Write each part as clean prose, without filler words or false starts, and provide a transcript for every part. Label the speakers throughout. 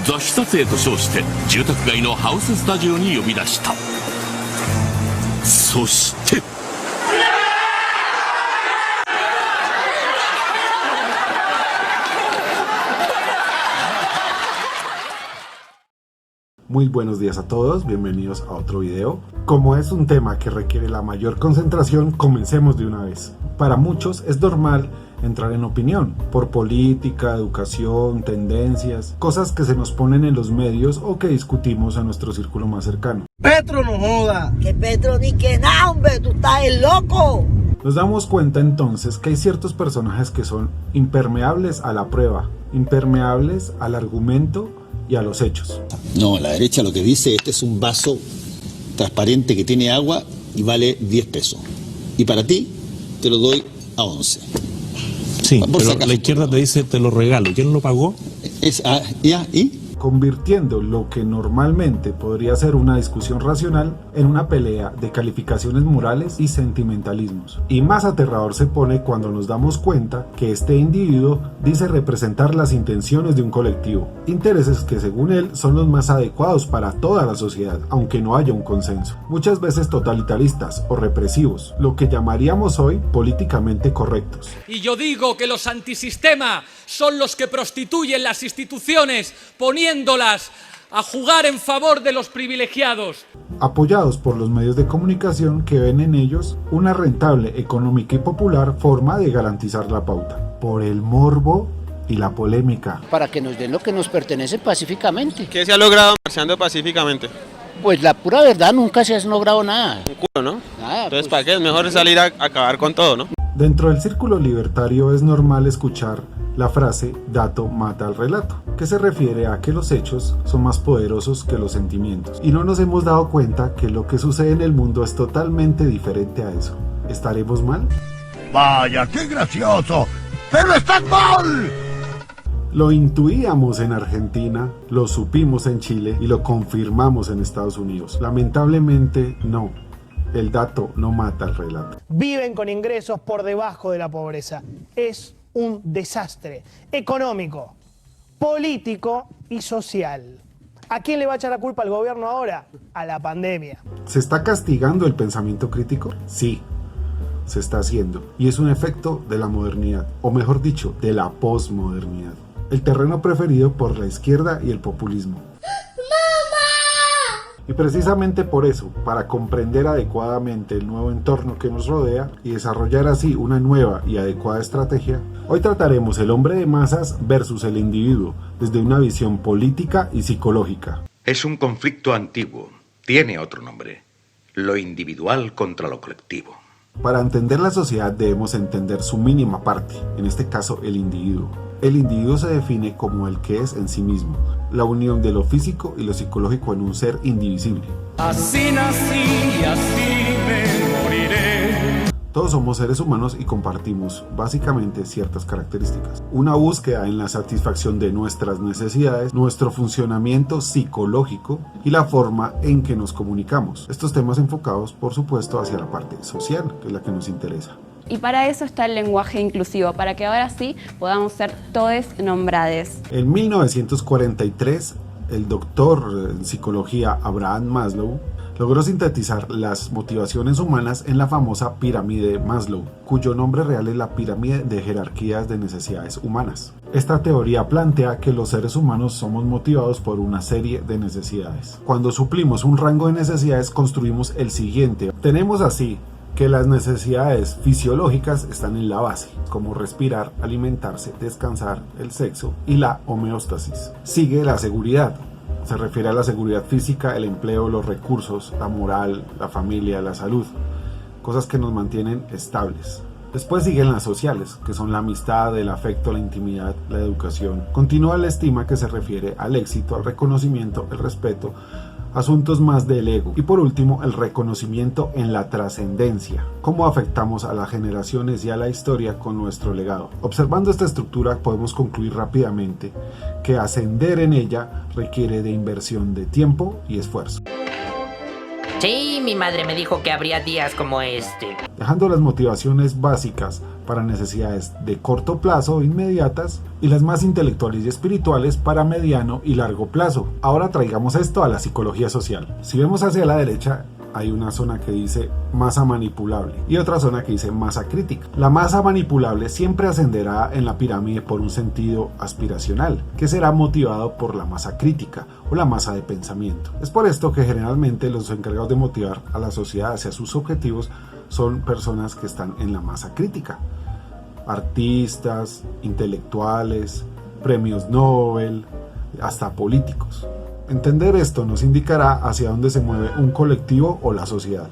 Speaker 1: 雑誌撮影と称して住宅街のハウススタジオに呼び出した。そして
Speaker 2: Muy buenos días a todos, bienvenidos a otro video. Como es un tema que requiere la mayor concentración, comencemos de una vez. Para muchos es normal entrar en opinión por política, educación, tendencias, cosas que se nos ponen en los medios o que discutimos en nuestro círculo más cercano.
Speaker 3: Petro no joda.
Speaker 4: Que Petro ni que nada, hombre, tú estás el loco.
Speaker 2: Nos damos cuenta entonces que hay ciertos personajes que son impermeables a la prueba, impermeables al argumento y a los hechos.
Speaker 5: No, la derecha lo que dice, este es un vaso transparente que tiene agua y vale 10 pesos. Y para ti te lo doy a 11.
Speaker 6: Sí, pero la izquierda te dice te lo regalo. ¿Quién lo pagó?
Speaker 5: ¿Y?
Speaker 2: Convirtiendo lo que normalmente podría ser una discusión racional en una pelea de calificaciones morales y sentimentalismos. Y más aterrador se pone cuando nos damos cuenta que este individuo dice representar las intenciones de un colectivo, intereses que según él son los más adecuados para toda la sociedad, aunque no haya un consenso, muchas veces totalitaristas o represivos, lo que llamaríamos hoy políticamente correctos.
Speaker 7: Y yo digo que los antisistema son los que prostituyen las instituciones, poniéndolas a jugar en favor de los privilegiados.
Speaker 2: Apoyados por los medios de comunicación que ven en ellos una rentable, económica y popular forma de garantizar la pauta. Por el morbo y la polémica.
Speaker 8: Para que nos den lo que nos pertenece pacíficamente.
Speaker 9: ¿Qué se ha logrado marchando pacíficamente?
Speaker 8: Pues la pura verdad, nunca se ha logrado nada.
Speaker 9: Un culo, ¿no?
Speaker 8: Nada,
Speaker 9: Entonces,
Speaker 8: pues,
Speaker 9: ¿para qué? Es mejor salir a acabar con todo, ¿no?
Speaker 2: Dentro del círculo libertario es normal escuchar la frase dato mata al relato, que se refiere a que los hechos son más poderosos que los sentimientos. Y no nos hemos dado cuenta que lo que sucede en el mundo es totalmente diferente a eso. ¿Estaremos mal?
Speaker 3: Vaya, qué gracioso. ¡Pero estás mal!
Speaker 2: Lo intuíamos en Argentina, lo supimos en Chile y lo confirmamos en Estados Unidos. Lamentablemente no. El dato no mata el relato.
Speaker 10: Viven con ingresos por debajo de la pobreza. Es un desastre económico, político y social. ¿A quién le va a echar la culpa al gobierno ahora? A la pandemia.
Speaker 2: ¿Se está castigando el pensamiento crítico? Sí, se está haciendo. Y es un efecto de la modernidad, o mejor dicho, de la posmodernidad. El terreno preferido por la izquierda y el populismo. Y precisamente por eso, para comprender adecuadamente el nuevo entorno que nos rodea y desarrollar así una nueva y adecuada estrategia, hoy trataremos el hombre de masas versus el individuo desde una visión política y psicológica.
Speaker 11: Es un conflicto antiguo, tiene otro nombre, lo individual contra lo colectivo.
Speaker 2: Para entender la sociedad debemos entender su mínima parte, en este caso el individuo. El individuo se define como el que es en sí mismo, la unión de lo físico y lo psicológico en un ser indivisible.
Speaker 7: Así nací y así me moriré.
Speaker 2: Todos somos seres humanos y compartimos básicamente ciertas características. Una búsqueda en la satisfacción de nuestras necesidades, nuestro funcionamiento psicológico y la forma en que nos comunicamos. Estos temas enfocados, por supuesto, hacia la parte social, que es la que nos interesa.
Speaker 12: Y para eso está el lenguaje inclusivo, para que ahora sí podamos ser todes nombrades.
Speaker 2: En 1943, el doctor en psicología Abraham Maslow logró sintetizar las motivaciones humanas en la famosa pirámide Maslow, cuyo nombre real es la pirámide de jerarquías de necesidades humanas. Esta teoría plantea que los seres humanos somos motivados por una serie de necesidades. Cuando suplimos un rango de necesidades, construimos el siguiente. Tenemos así que las necesidades fisiológicas están en la base, como respirar, alimentarse, descansar, el sexo y la homeostasis. Sigue la seguridad. Se refiere a la seguridad física, el empleo, los recursos, la moral, la familia, la salud, cosas que nos mantienen estables. Después siguen las sociales, que son la amistad, el afecto, la intimidad, la educación. Continúa la estima, que se refiere al éxito, al reconocimiento, el respeto, asuntos más del ego. Y por último, el reconocimiento en la trascendencia, cómo afectamos a las generaciones y a la historia con nuestro legado. Observando esta estructura podemos concluir rápidamente que ascender en ella requiere de inversión de tiempo y esfuerzo.
Speaker 13: Sí, mi madre me dijo que habría días como este.
Speaker 2: Dejando las motivaciones básicas para necesidades de corto plazo o inmediatas y las más intelectuales y espirituales para mediano y largo plazo. Ahora traigamos esto a la psicología social. Si vemos hacia la derecha, hay una zona que dice masa manipulable y otra zona que dice masa crítica. La masa manipulable siempre ascenderá en la pirámide por un sentido aspiracional, que será motivado por la masa crítica o la masa de pensamiento. Es por esto que generalmente los encargados de motivar a la sociedad hacia sus objetivos son personas que están en la masa crítica. Artistas, intelectuales, premios Nobel, hasta políticos. Entender esto nos indicará hacia dónde se mueve un colectivo o la sociedad.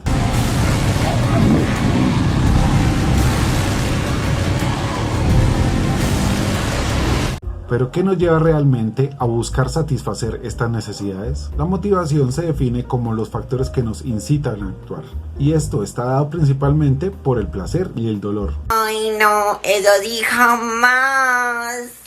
Speaker 2: ¿Pero qué nos lleva realmente a buscar satisfacer estas necesidades? La motivación se define como los factores que nos incitan a actuar. Y esto está dado principalmente por el placer y el dolor.
Speaker 4: Ay no, eso di jamás.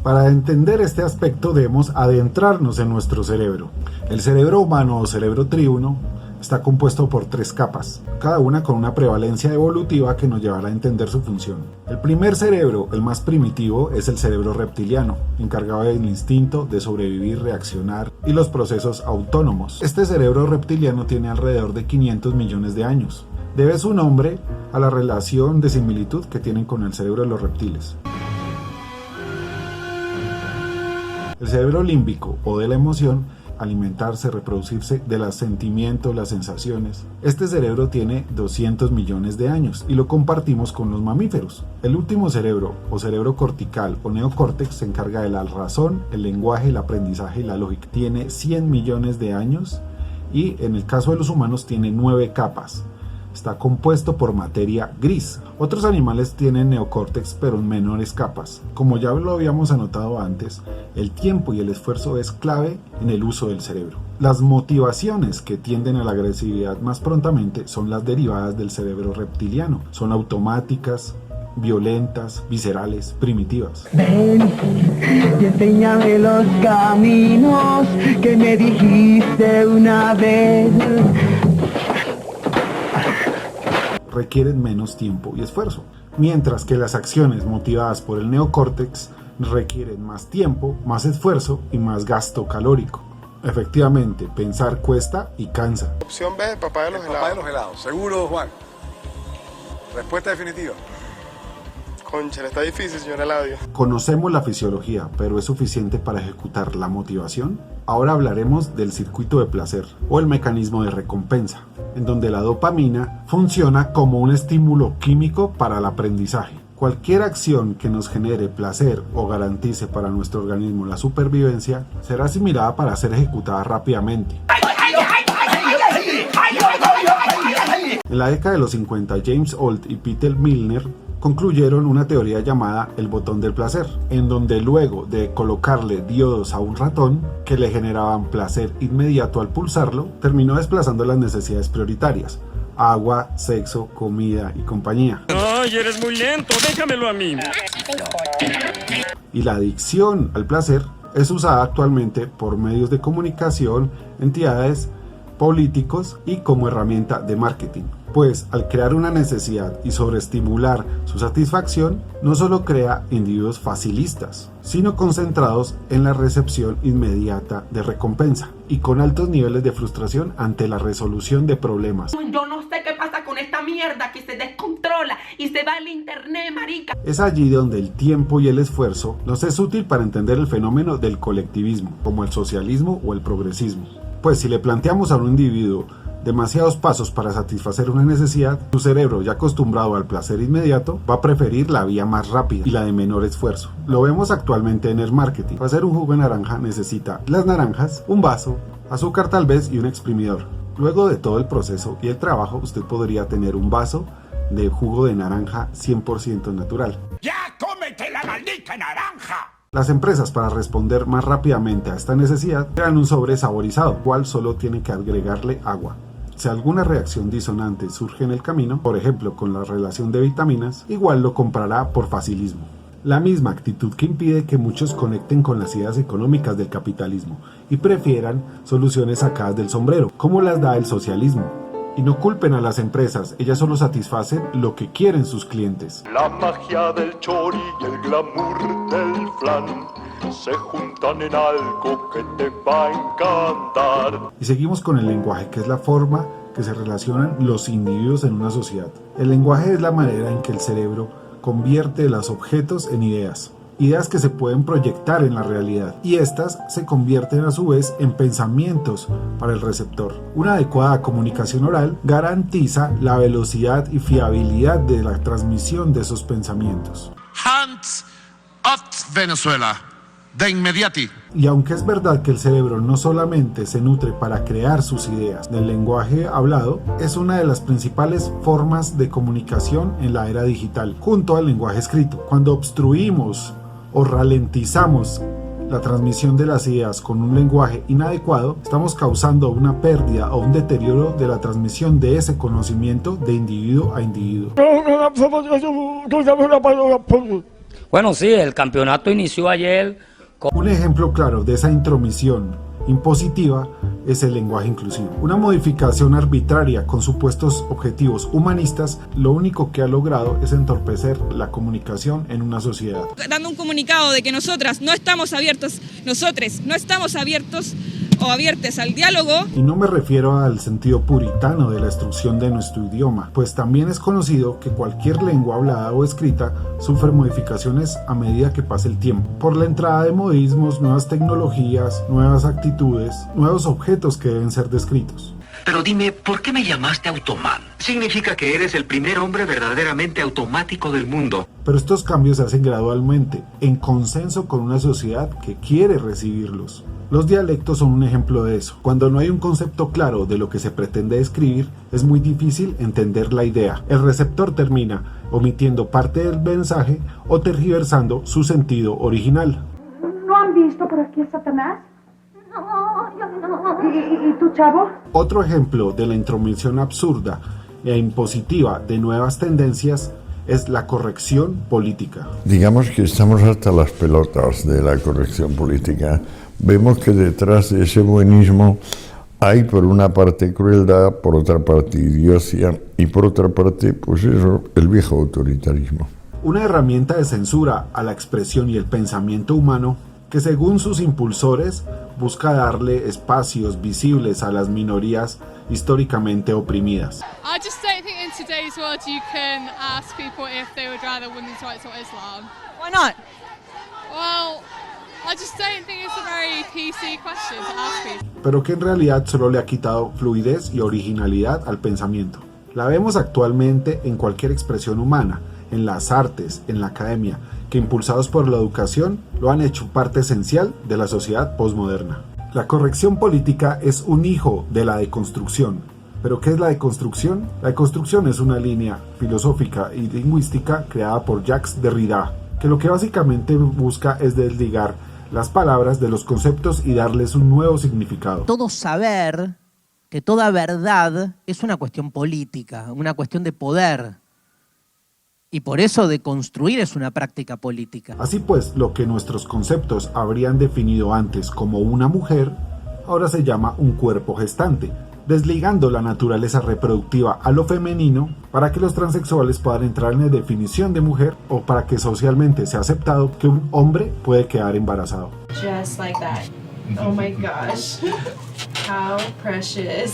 Speaker 2: Para entender este aspecto debemos adentrarnos en nuestro cerebro. El cerebro humano o cerebro triuno está compuesto por 3 capas, cada una con una prevalencia evolutiva que nos llevará a entender su función. El primer cerebro, el más primitivo, es el cerebro reptiliano, encargado del instinto de sobrevivir, reaccionar y los procesos autónomos. Este cerebro reptiliano tiene alrededor de 500 millones de años. Debe su nombre a la relación de similitud que tienen con el cerebro de los reptiles. El cerebro límbico o de la emoción, alimentarse, reproducirse de los sentimientos, las sensaciones. Este cerebro tiene 200 millones de años y lo compartimos con los mamíferos. El último cerebro o cerebro cortical o neocórtex se encarga de la razón, el lenguaje, el aprendizaje y la lógica. Tiene 100 millones de años y en el caso de los humanos tiene 9 capas. Está compuesto por materia gris. Otros animales tienen neocórtex pero en menores capas. Como ya lo habíamos anotado antes, el tiempo y el esfuerzo es clave en el uso del cerebro. Las motivaciones que tienden a la agresividad más prontamente son las derivadas del cerebro reptiliano. Son automáticas, violentas, viscerales, primitivas.
Speaker 14: Ven y enséñame los caminos que me dijiste una vez.
Speaker 2: Requieren menos tiempo y esfuerzo, mientras que las acciones motivadas por el neocórtex requieren más tiempo, más esfuerzo y más gasto calórico. Efectivamente, pensar cuesta y cansa.
Speaker 15: Opción B, papá de los helados. Papá de los helados, seguro, Juan. Respuesta definitiva. Concha, está difícil, señora Eladio.
Speaker 2: Conocemos la fisiología, pero ¿es suficiente para ejecutar la motivación? Ahora hablaremos del circuito de placer o el mecanismo de recompensa, en donde la dopamina funciona como un estímulo químico para el aprendizaje. Cualquier acción que nos genere placer o garantice para nuestro organismo la supervivencia será asimilada para ser ejecutada rápidamente. En la década de los 50, James Holt y Peter Milner concluyeron una teoría llamada el botón del placer, en donde luego de colocarle diodos a un ratón que le generaban placer inmediato al pulsarlo, terminó desplazando las necesidades prioritarias: agua, sexo, comida y compañía.
Speaker 16: ¡Ay, eres muy lento! ¡Déjamelo a mí!
Speaker 2: Y la adicción al placer es usada actualmente por medios de comunicación, entidades, políticos y como herramienta de marketing. Pues al crear una necesidad y sobreestimular su satisfacción, no solo crea individuos facilistas, sino concentrados en la recepción inmediata de recompensa y con altos niveles de frustración ante la resolución de problemas.
Speaker 17: Yo no sé qué pasa con esta mierda que se descontrola y se va al internet, marica.
Speaker 2: Es allí donde el tiempo y el esfuerzo nos es útil para entender el fenómeno del colectivismo, como el socialismo o el progresismo. Pues si le planteamos a un individuo demasiados pasos para satisfacer una necesidad, su cerebro, ya acostumbrado al placer inmediato, va a preferir la vía más rápida y la de menor esfuerzo. Lo vemos actualmente en el marketing. Para hacer un jugo de naranja necesita las naranjas, un vaso, azúcar tal vez y un exprimidor. Luego de todo el proceso y el trabajo, usted podría tener un vaso de jugo de naranja 100% natural.
Speaker 3: ¡Ya cómete la maldita naranja!
Speaker 2: Las empresas, para responder más rápidamente a esta necesidad, crean un sobre saborizado, cual solo tiene que agregarle agua. Si alguna reacción disonante surge en el camino, por ejemplo con la relación de vitaminas, igual lo comprará por facilismo. La misma actitud que impide que muchos conecten con las ideas económicas del capitalismo y prefieran soluciones sacadas del sombrero, como las da el socialismo. Y no culpen a las empresas, ellas solo satisfacen lo que quieren sus clientes.
Speaker 18: La magia del chori y el glamour del flan se juntan en algo que te va a encantar.
Speaker 2: Y seguimos con el lenguaje, que es la forma que se relacionan los individuos en una sociedad. El lenguaje es la manera en que el cerebro convierte los objetos en ideas que se pueden proyectar en la realidad, y estas se convierten a su vez en pensamientos para el receptor. Una adecuada comunicación oral garantiza la velocidad y fiabilidad de la transmisión de esos pensamientos.
Speaker 3: Hands up, Venezuela, de inmediati.
Speaker 2: Y aunque es verdad que el cerebro no solamente se nutre para crear sus ideas, del lenguaje hablado es una de las principales formas de comunicación en la era digital, junto al lenguaje escrito. Cuando obstruimos o ralentizamos la transmisión de las ideas con un lenguaje inadecuado, estamos causando una pérdida o un deterioro de la transmisión de ese conocimiento de individuo a individuo.
Speaker 19: Bueno, sí, el campeonato inició ayer.
Speaker 2: Un ejemplo claro de esa intromisión impositiva es el lenguaje inclusivo. Una modificación arbitraria con supuestos objetivos humanistas, lo único que ha logrado es entorpecer la comunicación en una sociedad.
Speaker 20: Dando un comunicado de que nosotros no estamos abiertos o abiertes al diálogo.
Speaker 2: Y no me refiero al sentido puritano de la destrucción de nuestro idioma, pues también es conocido que cualquier lengua hablada o escrita sufre modificaciones a medida que pasa el tiempo, por la entrada de modismos, nuevas tecnologías, nuevas actitudes, nuevos objetos que deben ser descritos.
Speaker 21: Pero dime, ¿por qué me llamaste Automan? Significa que eres el primer hombre verdaderamente automático del mundo.
Speaker 2: Pero estos cambios se hacen gradualmente, en consenso con una sociedad que quiere recibirlos. Los dialectos son un ejemplo de eso. Cuando no hay un concepto claro de lo que se pretende describir, es muy difícil entender la idea. El receptor termina omitiendo parte del mensaje o tergiversando su sentido original.
Speaker 22: ¿No han visto por aquí a Satanás? No, yo no. ¿Y tú, chavo?
Speaker 2: Otro ejemplo de la intromisión absurda e impositiva de nuevas tendencias es la corrección política.
Speaker 23: Digamos que estamos hasta las pelotas de la corrección política. Vemos que detrás de ese buenismo hay por una parte crueldad, por otra parte idiocia y por otra parte, pues eso, el viejo autoritarismo.
Speaker 2: Una herramienta de censura a la expresión y el pensamiento humano que, según sus impulsores, busca darle espacios visibles a las minorías históricamente oprimidas.
Speaker 24: I just don't think in today's world you can ask people if they would rather women's rights or Islam.
Speaker 20: Why not?
Speaker 24: Well, I just don't think it's a very PC question to ask people.
Speaker 2: Pero que en realidad solo le ha quitado fluidez y originalidad al pensamiento. La vemos actualmente en cualquier expresión humana, en las artes, en la academia, que impulsados por la educación lo han hecho parte esencial de la sociedad posmoderna. La corrección política es un hijo de la deconstrucción. ¿Pero qué es la deconstrucción? La deconstrucción es una línea filosófica y lingüística creada por Jacques Derrida, que lo que básicamente busca es desligar las palabras de los conceptos y darles un nuevo significado.
Speaker 25: Todo saber, que toda verdad es una cuestión política, una cuestión de poder. Y por eso deconstruir es una práctica política.
Speaker 2: Así pues, lo que nuestros conceptos habrían definido antes como una mujer, ahora se llama un cuerpo gestante, desligando la naturaleza reproductiva a lo femenino para que los transexuales puedan entrar en la definición de mujer o para que socialmente sea aceptado que un hombre puede quedar embarazado.
Speaker 26: Just like that. Oh my gosh. How precious.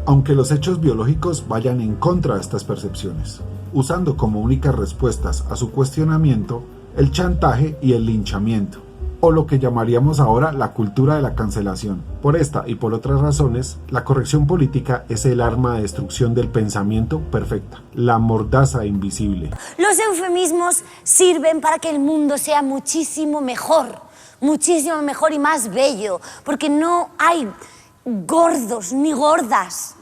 Speaker 2: Aunque los hechos biológicos vayan en contra de estas percepciones, usando como únicas respuestas a su cuestionamiento el chantaje y el linchamiento, o lo que llamaríamos ahora la cultura de la cancelación. Por esta y por otras razones, la corrección política es el arma de destrucción del pensamiento perfecta, la mordaza invisible.
Speaker 27: Los eufemismos sirven para que el mundo sea muchísimo mejor y más bello, porque no hay gordos ni gordas,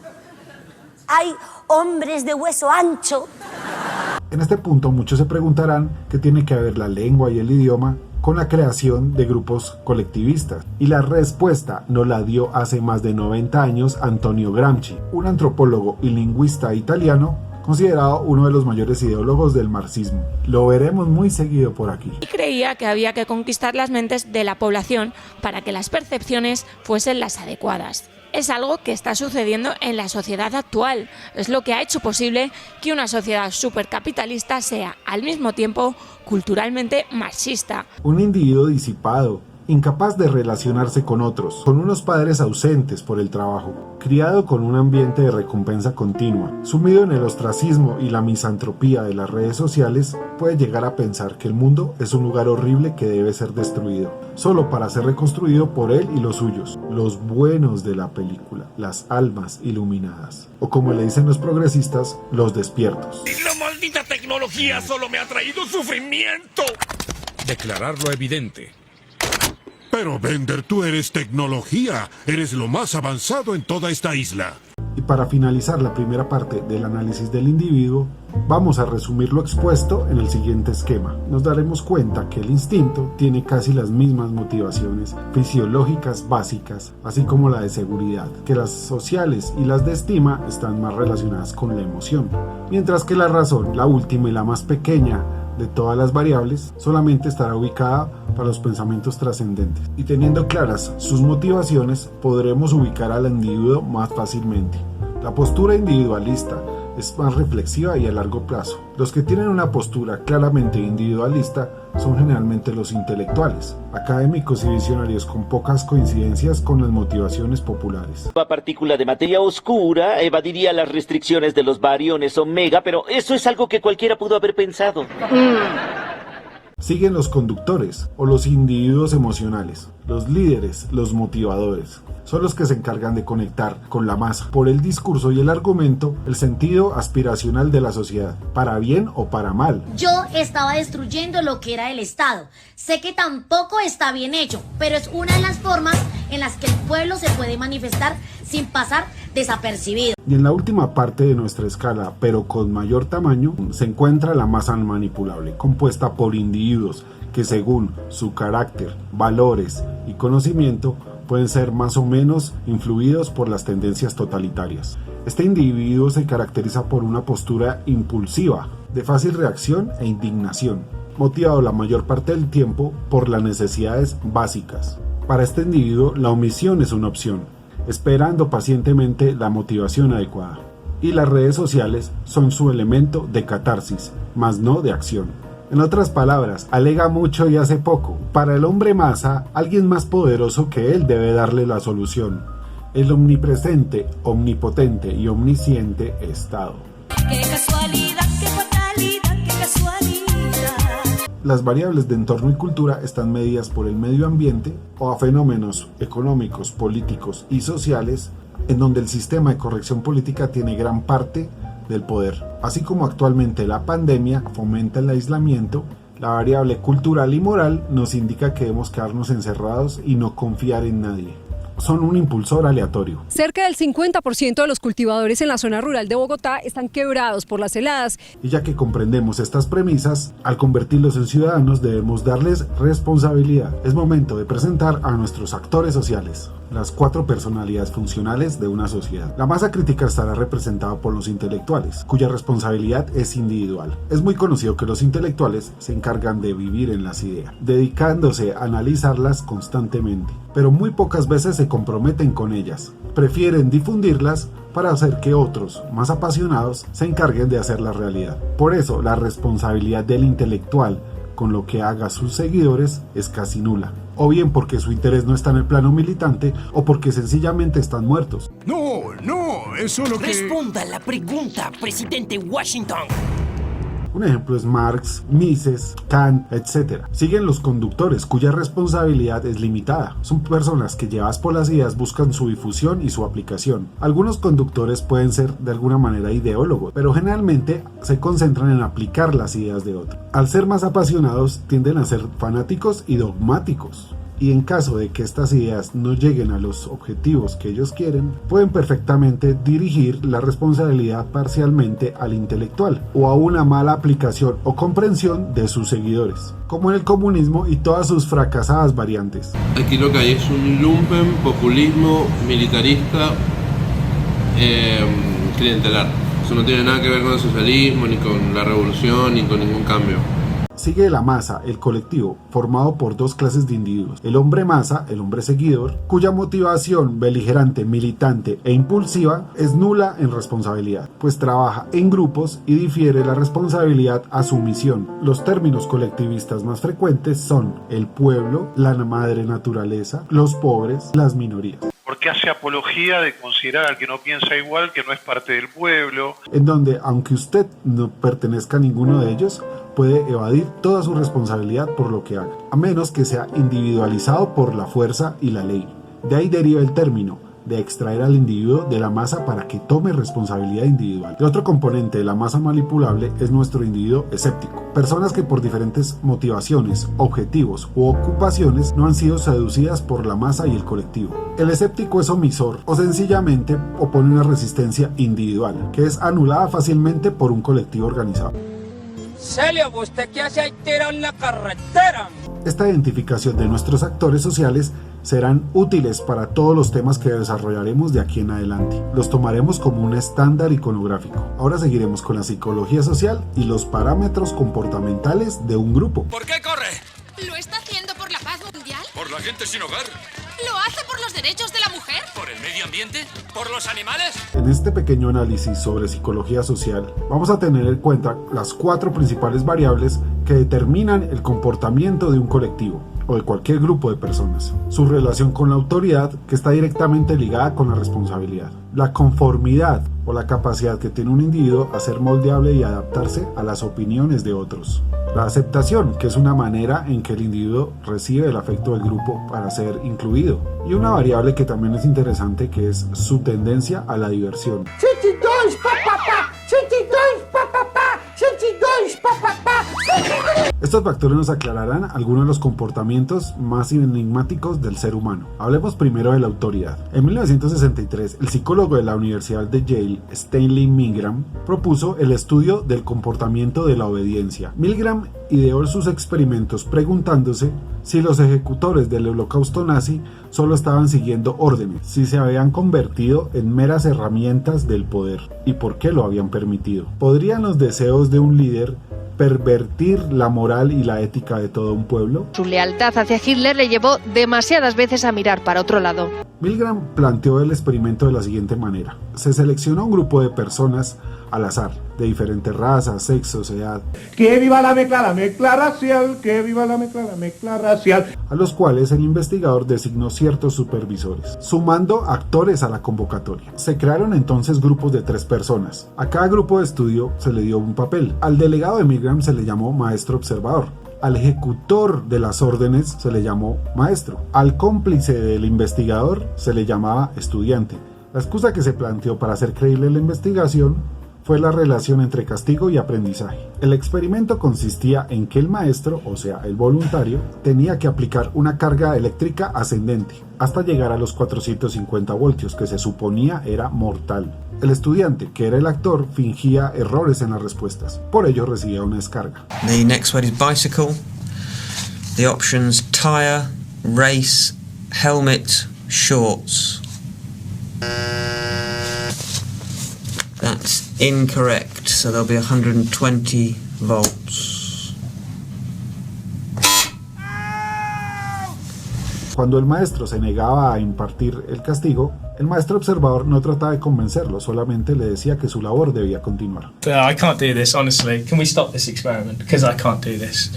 Speaker 27: hay hombres de hueso ancho.
Speaker 2: En este punto muchos se preguntarán qué tiene que ver la lengua y el idioma con la creación de grupos colectivistas, y la respuesta nos la dio hace más de 90 años Antonio Gramsci, un antropólogo y lingüista italiano considerado uno de los mayores ideólogos del marxismo. Lo veremos muy seguido por aquí.
Speaker 1: Y creía que había que conquistar las mentes de la población para que las percepciones fuesen las adecuadas. Es algo que está sucediendo en la sociedad actual. Es lo que ha hecho posible que una sociedad supercapitalista sea al mismo tiempo culturalmente marxista.
Speaker 2: Un individuo disipado, incapaz de relacionarse con otros, con unos padres ausentes por el trabajo, criado con un ambiente de recompensa continua, sumido en el ostracismo y la misantropía de las redes sociales, puede llegar a pensar que el mundo es un lugar horrible que debe ser destruido, solo para ser reconstruido por él y los suyos, los buenos de la película, las almas iluminadas, o como le dicen los progresistas, los despiertos.
Speaker 5: ¡La maldita tecnología solo me ha traído sufrimiento! Declarar lo evidente.
Speaker 6: Pero Bender, tú eres tecnología, eres lo más avanzado en toda esta isla.
Speaker 2: Y para finalizar la primera parte del análisis del individuo, vamos a resumir lo expuesto en el siguiente esquema. Nos daremos cuenta que el instinto tiene casi las mismas motivaciones fisiológicas básicas, así como la de seguridad, que las sociales y las de estima están más relacionadas con la emoción, mientras que la razón, la última y la más pequeña de todas las variables, solamente estará ubicada para los pensamientos trascendentes. Y teniendo claras sus motivaciones, podremos ubicar al individuo más fácilmente. La postura individualista es más reflexiva y a largo plazo. Los que tienen una postura claramente individualista son generalmente los intelectuales, académicos y visionarios con pocas coincidencias con las motivaciones populares.
Speaker 8: La partícula de materia oscura evadiría las restricciones de los bariones omega, pero eso es algo que cualquiera pudo haber pensado.
Speaker 2: Siguen los conductores o los individuos emocionales, los líderes, los motivadores. Son los que se encargan de conectar con la masa, por el discurso y el argumento, el sentido aspiracional de la sociedad, para bien o para mal.
Speaker 27: Yo estaba destruyendo lo que era el Estado. Sé que tampoco está bien hecho, pero es una de las formas en las que el pueblo se puede manifestar sin pasar desapercibido.
Speaker 2: Y en la última parte de nuestra escala, pero con mayor tamaño, se encuentra la masa manipulable, compuesta por individuos que según su carácter, valores y conocimiento pueden ser más o menos influidos por las tendencias totalitarias. Este individuo se caracteriza por una postura impulsiva, de fácil reacción e indignación, motivado la mayor parte del tiempo por las necesidades básicas. Para este individuo, la omisión es una opción, esperando pacientemente la motivación adecuada. Y las redes sociales son su elemento de catarsis, más no de acción. En otras palabras, alega mucho y hace poco. Para el hombre masa, alguien más poderoso que él debe darle la solución. El omnipresente, omnipotente y omnisciente Estado.
Speaker 9: ¡Qué casualidad, qué fatalidad, qué casualidad!
Speaker 2: Las variables de entorno y cultura están medidas por el medio ambiente o a fenómenos económicos, políticos y sociales, en donde el sistema de corrección política tiene gran parte del poder. Así como actualmente la pandemia fomenta el aislamiento, la variable cultural y moral nos indica que debemos quedarnos encerrados y no confiar en nadie. Son un impulsor aleatorio.
Speaker 10: Cerca del 50% de los cultivadores en la zona rural de Bogotá están quebrados por las heladas.
Speaker 2: Y ya que comprendemos estas premisas, al convertirlos en ciudadanos debemos darles responsabilidad. Es momento de presentar a nuestros actores sociales, las 4 personalidades funcionales de una sociedad. La masa crítica estará representada por los intelectuales, cuya responsabilidad es individual. Es muy conocido que los intelectuales se encargan de vivir en las ideas, dedicándose a analizarlas constantemente, pero muy pocas veces se comprometen con ellas. Prefieren difundirlas para hacer que otros, más apasionados, se encarguen de hacerla realidad. Por eso, la responsabilidad del intelectual con lo que haga sus seguidores es casi nula. O bien porque su interés no está en el plano militante, o porque sencillamente están muertos.
Speaker 6: No, eso lo que...
Speaker 11: Responda la pregunta, presidente Washington.
Speaker 2: Un ejemplo es Marx, Mises, Kant, etc. Siguen los conductores, cuya responsabilidad es limitada. Son personas que llevadas por las ideas buscan su difusión y su aplicación. Algunos conductores pueden ser de alguna manera ideólogos, pero generalmente se concentran en aplicar las ideas de otros. Al ser más apasionados, tienden a ser fanáticos y dogmáticos. Y en caso de que estas ideas no lleguen a los objetivos que ellos quieren, pueden perfectamente dirigir la responsabilidad parcialmente al intelectual o a una mala aplicación o comprensión de sus seguidores, como en el comunismo y todas sus fracasadas variantes.
Speaker 28: Aquí lo que hay es un lumpen populismo militarista clientelar.
Speaker 4: Eso no tiene nada que ver con el socialismo, ni con la revolución, ni con ningún cambio.
Speaker 2: Sigue la masa, el colectivo, formado por dos clases de individuos. El hombre masa, el hombre seguidor, cuya motivación beligerante, militante e impulsiva es nula en responsabilidad, pues trabaja en grupos y difiere la responsabilidad a su misión. Los términos colectivistas más frecuentes son el pueblo, la madre naturaleza, los pobres, las minorías.
Speaker 7: Porque hace apología de considerar al que no piensa igual que no es parte del pueblo.
Speaker 2: En donde, aunque usted no pertenezca a ninguno de ellos, puede evadir toda su responsabilidad por lo que haga, a menos que sea individualizado por la fuerza y la ley. De ahí deriva el término de extraer al individuo de la masa para que tome responsabilidad individual. El otro componente de la masa manipulable es nuestro individuo escéptico, personas que por diferentes motivaciones, objetivos u ocupaciones no han sido seducidas por la masa y el colectivo. El escéptico es omisor o sencillamente opone una resistencia individual, que es anulada fácilmente por un colectivo organizado.
Speaker 12: Celia, ¿usted qué hace ahí tirado en la carretera?
Speaker 2: Esta identificación de nuestros actores sociales serán útiles para todos los temas que desarrollaremos de aquí en adelante. Los tomaremos como un estándar iconográfico. Ahora seguiremos con la psicología social y los parámetros comportamentales de un grupo.
Speaker 12: ¿Por qué corre?
Speaker 13: ¿Lo está haciendo por la paz mundial?
Speaker 5: ¿Por la gente sin hogar?
Speaker 13: ¿Lo hace por los derechos de la mujer?
Speaker 5: ¿Por el medio ambiente? ¿Por los animales?
Speaker 2: En este pequeño análisis sobre psicología social, vamos a tener en cuenta las 4 principales variables que determinan el comportamiento de un colectivo o de cualquier grupo de personas. Su relación con la autoridad, que está directamente ligada con la responsabilidad. La conformidad o la capacidad que tiene un individuo a ser moldeable y adaptarse a las opiniones de otros. La aceptación, que es una manera en que el individuo recibe el afecto del grupo para ser incluido. Y una variable que también es interesante, que es su tendencia a la diversión. Estos factores nos aclararán algunos de los comportamientos más enigmáticos del ser humano. Hablemos primero de la autoridad. En 1963, el psicólogo de la Universidad de Yale, Stanley Milgram, propuso el estudio del comportamiento de la obediencia. Milgram ideó sus experimentos preguntándose si los ejecutores del holocausto nazi solo estaban siguiendo órdenes, si se habían convertido en meras herramientas del poder y por qué lo habían permitido. ¿Podrían los deseos de un líder pervertir la moral y la ética de todo un pueblo?
Speaker 14: Su lealtad hacia Hitler le llevó demasiadas veces a mirar para otro lado.
Speaker 2: Milgram planteó el experimento de la siguiente manera. Se seleccionó un grupo de personas al azar, de diferentes razas, sexos, edad.
Speaker 15: ¡Que viva la mezcla racial! ¡Que viva la mezcla racial!
Speaker 2: A los cuales el investigador designó ciertos supervisores, sumando actores a la convocatoria. Se crearon entonces grupos de 3 personas. A cada grupo de estudio se le dio un papel. Al delegado de Milgram se le llamó maestro observador. Al ejecutor de las órdenes se le llamó maestro. Al cómplice del investigador se le llamaba estudiante. La excusa que se planteó para hacer creíble la investigación fue la relación entre castigo y aprendizaje. El experimento consistía en que el maestro, o sea, el voluntario, tenía que aplicar una carga eléctrica ascendente hasta llegar a los 450 voltios, que se suponía era mortal. El estudiante, que era el actor, fingía errores en las respuestas, por ello recibía una descarga.
Speaker 16: The next word is bicycle. The options tire, race, helmet, shorts. That's incorrect, so there'll be 120 volts.
Speaker 2: Cuando el maestro se negaba a impartir el castigo, el maestro observador no trataba de convencerlo, solamente le decía que su labor debía continuar.
Speaker 28: I can't do this, honestly. Can we stop this experiment? Because I can't do this.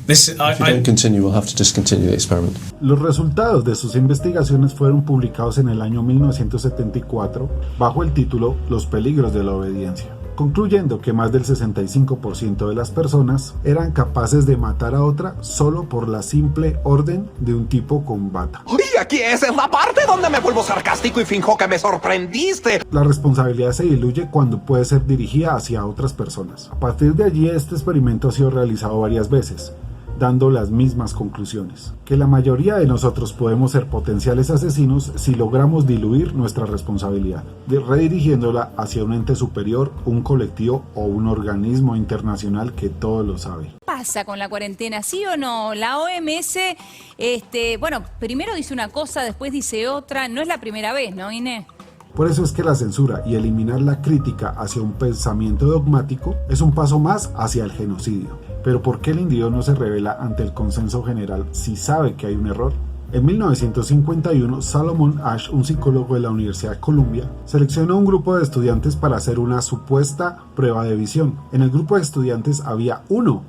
Speaker 29: If you don't continue, we'll have to discontinue the experiment.
Speaker 2: Los resultados de sus investigaciones fueron publicados en el año 1974 bajo el título Los peligros de la obediencia, concluyendo que más del 65% de las personas eran capaces de matar a otra solo por la simple orden de un tipo con bata.
Speaker 30: Y aquí esa es la parte donde me vuelvo sarcástico y finjo que me sorprendiste.
Speaker 2: La responsabilidad se diluye cuando puede ser dirigida hacia otras personas. A partir de allí, este experimento ha sido realizado varias veces, dando las mismas conclusiones, que la mayoría de nosotros podemos ser potenciales asesinos si logramos diluir nuestra responsabilidad, redirigiéndola hacia un ente superior, un colectivo o un organismo internacional que todo lo sabe.
Speaker 31: ¿Qué pasa con la cuarentena? ¿Sí o no? La OMS, bueno, primero dice una cosa, después dice otra, no es la primera vez, ¿no, Inés?
Speaker 2: Por eso es que la censura y eliminar la crítica hacia un pensamiento dogmático es un paso más hacia el genocidio. Pero ¿por qué el individuo no se revela ante el consenso general si sabe que hay un error? En 1951, Solomon Asch, un psicólogo de la Universidad de Columbia, seleccionó un grupo de estudiantes para hacer una supuesta prueba de visión. En el grupo de estudiantes había uno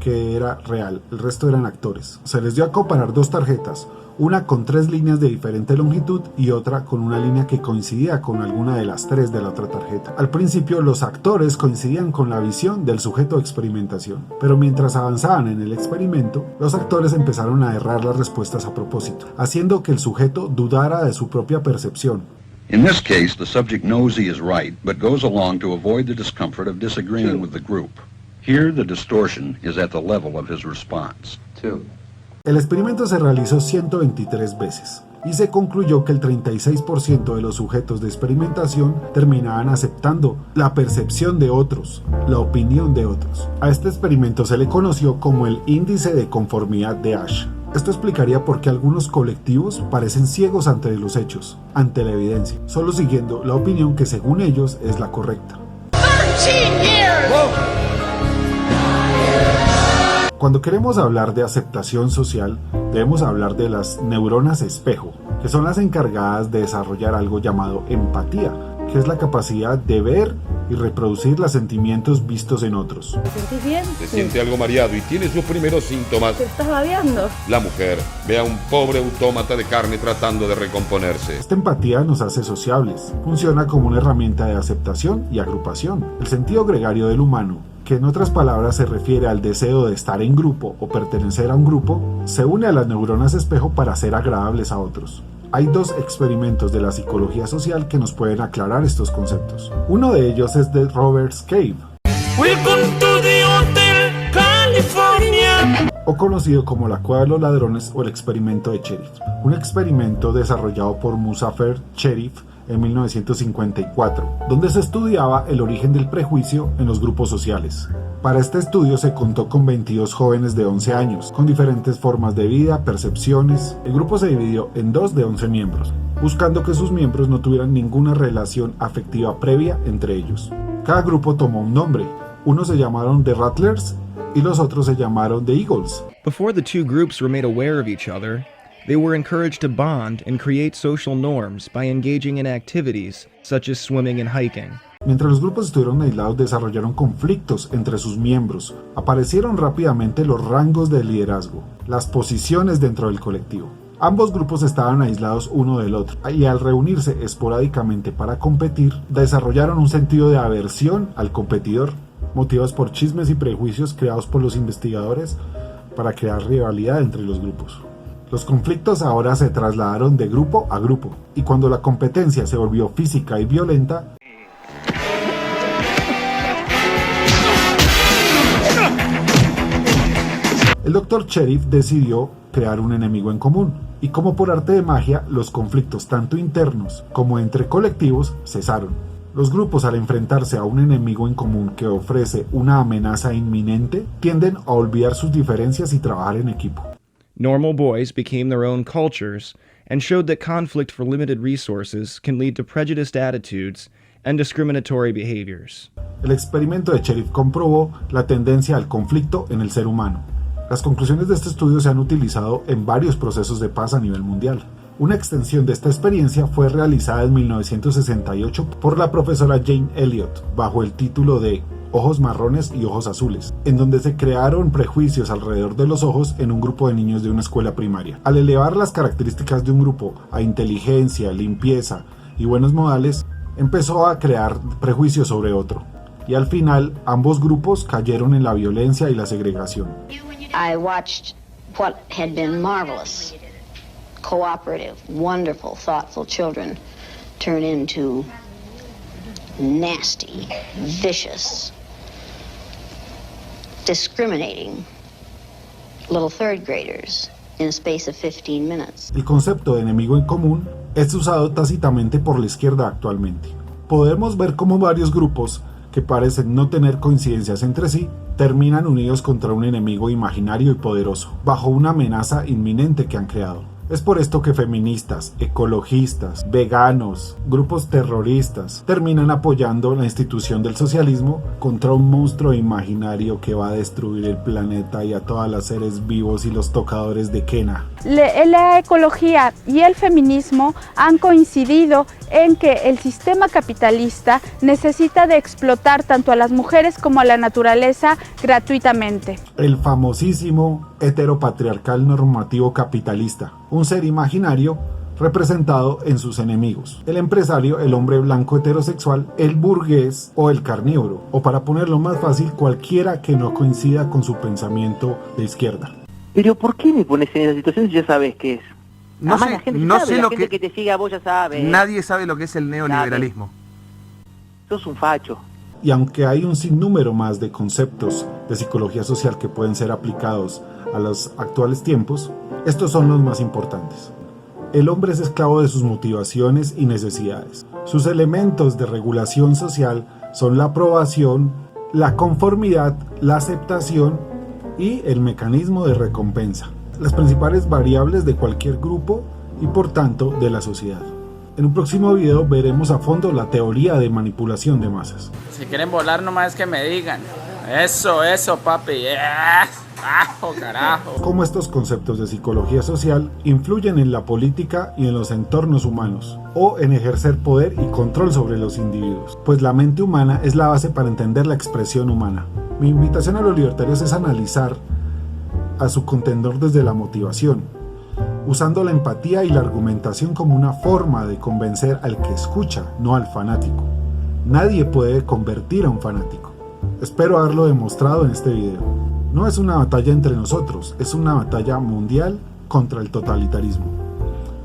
Speaker 2: que era real, el resto eran actores. Se les dio a comparar dos tarjetas, una con 3 líneas de diferente longitud y otra con una línea que coincidía con alguna de las 3 de la otra tarjeta. Al principio los actores coincidían con la visión del sujeto de experimentación, pero mientras avanzaban en el experimento, los actores empezaron a errar las respuestas a propósito, haciendo que el sujeto dudara de su propia percepción.
Speaker 3: In this case, the subject knows he is right, but goes along to avoid the discomfort of disagreeing with the group. Here, the distortion is at the level of his response.
Speaker 2: El experimento se realizó 123 veces y se concluyó que el 36% de los sujetos de experimentación terminaban aceptando la percepción de otros, la opinión de otros. A este experimento se le conoció como el índice de conformidad de Asch. Esto explicaría por qué algunos colectivos parecen ciegos ante los hechos, ante la evidencia, solo siguiendo la opinión que según ellos es la correcta. Cuando queremos hablar de aceptación social, debemos hablar de las neuronas espejo, que son las encargadas de desarrollar algo llamado empatía, que es la capacidad de ver y reproducir los sentimientos vistos en otros.
Speaker 17: ¿Te sentís bien?
Speaker 5: Se siente algo mareado y tiene sus primeros síntomas.
Speaker 17: ¿Te estás babeando?
Speaker 5: La mujer ve a un pobre autómata de carne tratando de recomponerse.
Speaker 2: Esta empatía nos hace sociables. Funciona como una herramienta de aceptación y agrupación. El sentido gregario del humano, que en otras palabras se refiere al deseo de estar en grupo o pertenecer a un grupo, se une a las neuronas espejo para ser agradables a otros. Hay 2 experimentos de la psicología social que nos pueden aclarar estos conceptos. Uno de ellos es de Roberts Cave, o conocido como la cueva de los ladrones o el experimento de Cherif, un experimento desarrollado por Muzaffer Cherif en 1954, donde se estudiaba el origen del prejuicio en los grupos sociales. Para este estudio se contó con 22 jóvenes de 11 años, con diferentes formas de vida, percepciones. El grupo se dividió en 2 de 11 miembros, buscando que sus miembros no tuvieran ninguna relación afectiva previa entre ellos. Cada grupo tomó un nombre, unos se llamaron The Rattlers y los otros se llamaron The Eagles.
Speaker 18: Before the 2 groups were made aware of each other, they were encouraged to bond and create social norms by engaging in activities such as swimming and hiking.
Speaker 2: Mientras los grupos estuvieron aislados, desarrollaron conflictos entre sus miembros. Aparecieron rápidamente los rangos de liderazgo, las posiciones dentro del colectivo. Ambos grupos estaban aislados uno del otro y al reunirse esporádicamente para competir, desarrollaron un sentido de aversión al competidor, motivados por chismes y prejuicios creados por los investigadores para crear rivalidad entre los grupos. Los conflictos ahora se trasladaron de grupo a grupo, y cuando la competencia se volvió física y violenta, el Dr. Cherif decidió crear un enemigo en común, y como por arte de magia, los conflictos tanto internos como entre colectivos cesaron. Los grupos, al enfrentarse a un enemigo en común que ofrece una amenaza inminente, tienden a olvidar sus diferencias y trabajar en equipo.
Speaker 18: Normal boys became their own cultures and showed that conflict for limited resources can lead to prejudiced attitudes and discriminatory behaviors.
Speaker 2: El experimento de Cherif comprobó la tendencia al conflicto en el ser humano. Las conclusiones de este estudio se han utilizado en varios procesos de paz a nivel mundial. Una extensión de esta experiencia fue realizada en 1968 por la profesora Jane Elliott bajo el título de Ojos marrones y ojos azules, en donde se crearon prejuicios alrededor de los ojos en un grupo de niños de una escuela primaria. Al elevar las características de un grupo a inteligencia, limpieza y buenos modales, empezó a crear prejuicios sobre otro, y al final ambos grupos cayeron en la violencia y la segregación.
Speaker 19: I watched what had been marvelous, cooperative, wonderful, thoughtful children turn into nasty, vicious, discriminating little third graders in a space of 15 minutes.
Speaker 2: El concepto de enemigo en común es usado tácitamente por la izquierda actualmente. Podemos ver cómo varios grupos que parecen no tener coincidencias entre sí terminan unidos contra un enemigo imaginario y poderoso, bajo una amenaza inminente que han creado. Es por esto que feministas, ecologistas, veganos, grupos terroristas terminan apoyando la institución del socialismo contra un monstruo imaginario que va a destruir el planeta y a todos los seres vivos y los tocadores de quena.
Speaker 1: La ecología y el feminismo han coincidido en que el sistema capitalista necesita de explotar tanto a las mujeres como a la naturaleza gratuitamente.
Speaker 2: El famosísimo heteropatriarcal normativo capitalista, un ser imaginario representado en sus enemigos: el empresario, el hombre blanco heterosexual, el burgués o el carnívoro, o para ponerlo más fácil, cualquiera que no coincida con su pensamiento de izquierda.
Speaker 8: Pero ¿por qué me pones en esa situación si ya sabes qué es?
Speaker 17: No sé,
Speaker 8: la gente
Speaker 17: no
Speaker 8: sabe,
Speaker 17: sé
Speaker 8: la
Speaker 17: lo
Speaker 8: gente
Speaker 17: que
Speaker 8: te sigue a vos ya sabe.
Speaker 17: Nadie sabe lo que es el neoliberalismo.
Speaker 8: Sos un facho.
Speaker 2: Y aunque hay un sinnúmero más de conceptos de psicología social que pueden ser aplicados a los actuales tiempos, estos son los más importantes. El hombre es esclavo de sus motivaciones y necesidades. Sus elementos de regulación social son la aprobación, la conformidad, la aceptación y el mecanismo de recompensa, las principales variables de cualquier grupo y por tanto de la sociedad. En un próximo video veremos a fondo la teoría de manipulación de masas.
Speaker 12: Si quieren volar nomás que me digan. Eso, papi. Carajo.
Speaker 2: Cómo estos conceptos de psicología social influyen en la política y en los entornos humanos, o en ejercer poder y control sobre los individuos, pues la mente humana es la base para entender la expresión humana. Mi invitación a los libertarios es analizar a su contendor desde la motivación, usando la empatía y la argumentación como una forma de convencer al que escucha, no al fanático. Nadie puede convertir a un fanático. Espero haberlo demostrado en este video. No es una batalla entre nosotros, es una batalla mundial contra el totalitarismo.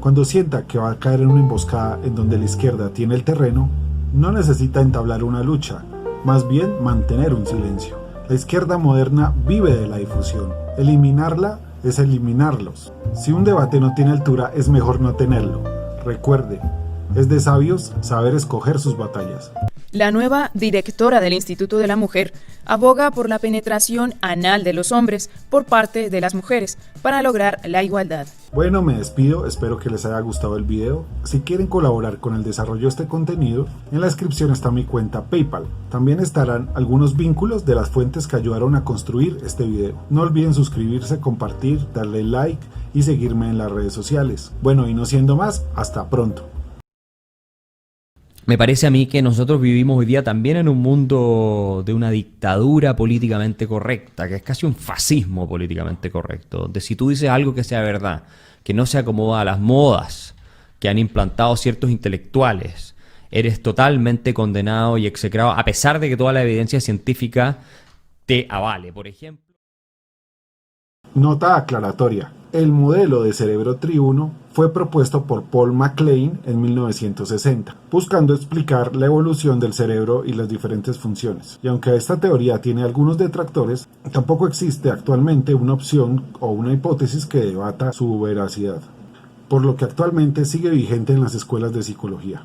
Speaker 2: Cuando sienta que va a caer en una emboscada en donde la izquierda tiene el terreno, no necesita entablar una lucha, más bien mantener un silencio. La izquierda moderna vive de la difusión. Eliminarla es eliminarlos. Si un debate no tiene altura, es mejor no tenerlo. Recuerde, es de sabios saber escoger sus batallas.
Speaker 20: La nueva directora del Instituto de la Mujer aboga por la penetración anal de los hombres por parte de las mujeres para lograr la igualdad.
Speaker 2: Bueno, me despido, espero que les haya gustado el video. Si quieren colaborar con el desarrollo de este contenido, en la descripción está mi cuenta PayPal. También estarán algunos vínculos de las fuentes que ayudaron a construir este video. No olviden suscribirse, compartir, darle like y seguirme en las redes sociales. Bueno, y no siendo más, hasta pronto.
Speaker 21: Me parece a mí que nosotros vivimos hoy día también en un mundo de una dictadura políticamente correcta, que es casi un fascismo políticamente correcto, donde si tú dices algo que sea verdad, que no se acomoda a las modas que han implantado ciertos intelectuales, eres totalmente condenado y execrado, a pesar de que toda la evidencia científica te avale. Por ejemplo...
Speaker 2: Nota aclaratoria. El modelo de cerebro triuno fue propuesto por Paul MacLean en 1960, buscando explicar la evolución del cerebro y las diferentes funciones. Y aunque esta teoría tiene algunos detractores, tampoco existe actualmente una opción o una hipótesis que debata su veracidad, por lo que actualmente sigue vigente en las escuelas de psicología.